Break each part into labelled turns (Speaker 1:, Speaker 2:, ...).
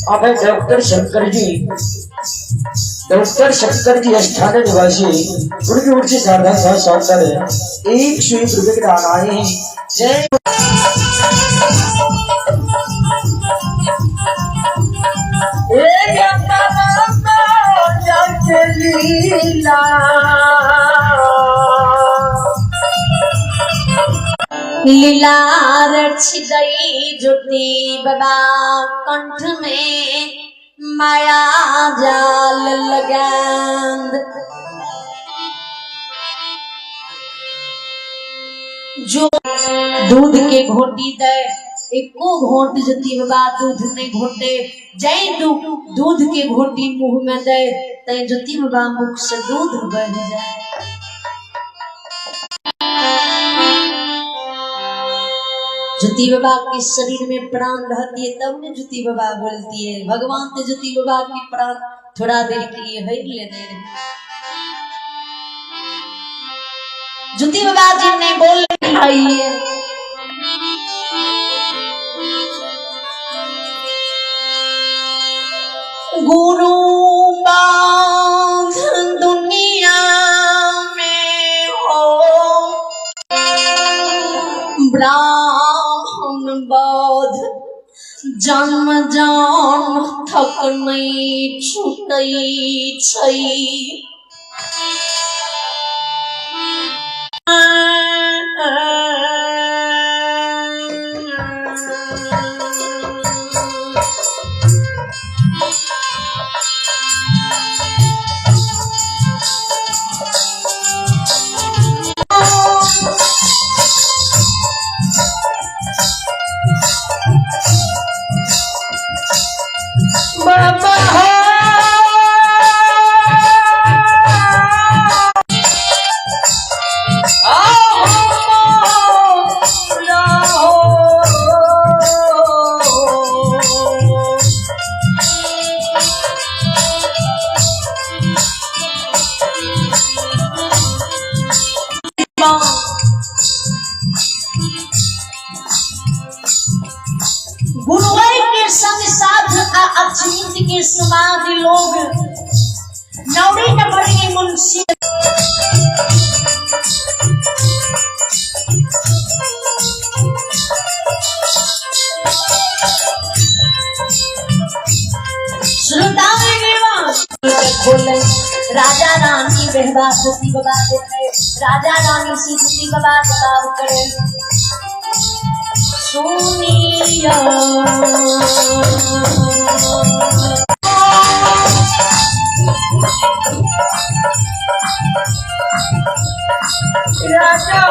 Speaker 1: आप है डॉक्टर शंकर जी अष्टान निवासी उनकी ओर से साधा सावधान है 101 रुपए के दान आए हैं। जय
Speaker 2: लीला रच गई ज्योति बाबा कंठ में माया जाल लगांद जो दूध के घोटी दे एको घोट ज्योति बाबा दूध ने घोटे जय दूध के घोटी मुंह में दे तय ज्योति बाबा मुख से दूध बह जाए। ज्योति बाबा के शरीर में प्राण रहती है तब ने ज्योति बाबा बोलती है। भगवान तो ज्योति बाबा की प्राण थोड़ा देर के लिए हर लेने ज्योति बाबा जी ने बोल है गुरु बांध दुनिया में हो ब्राह्मण बोध जन्म जान थक नहीं छूटई छई के समाज लोग नौड़ी न पड़ेंगे मुंशी राजा रानी बहबा ज्योति बाबा देखे राजा रानी से ज्योति बाबा बताव करे सोनिया राजा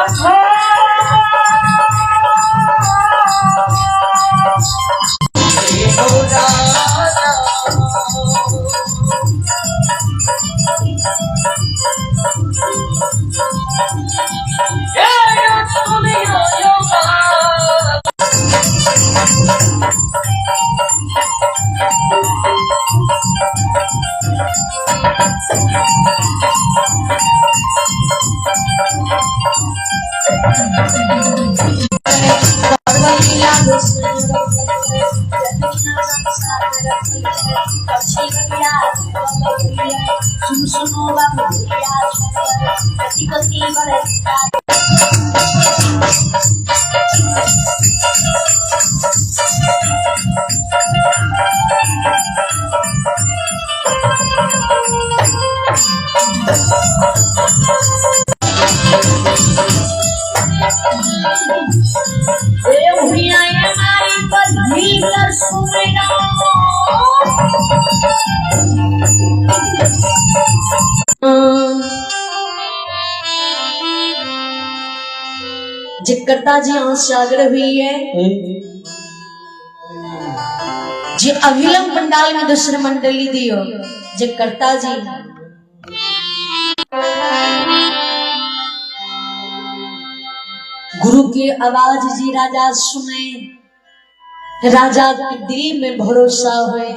Speaker 2: जिकरता जी आग्रह हुई है जे अभिलम पंडाल में दूसरे मंडली दियो जिकरता जी गुरु की आवाज जी राजा सुने राजा के दिल में भरोसा हुए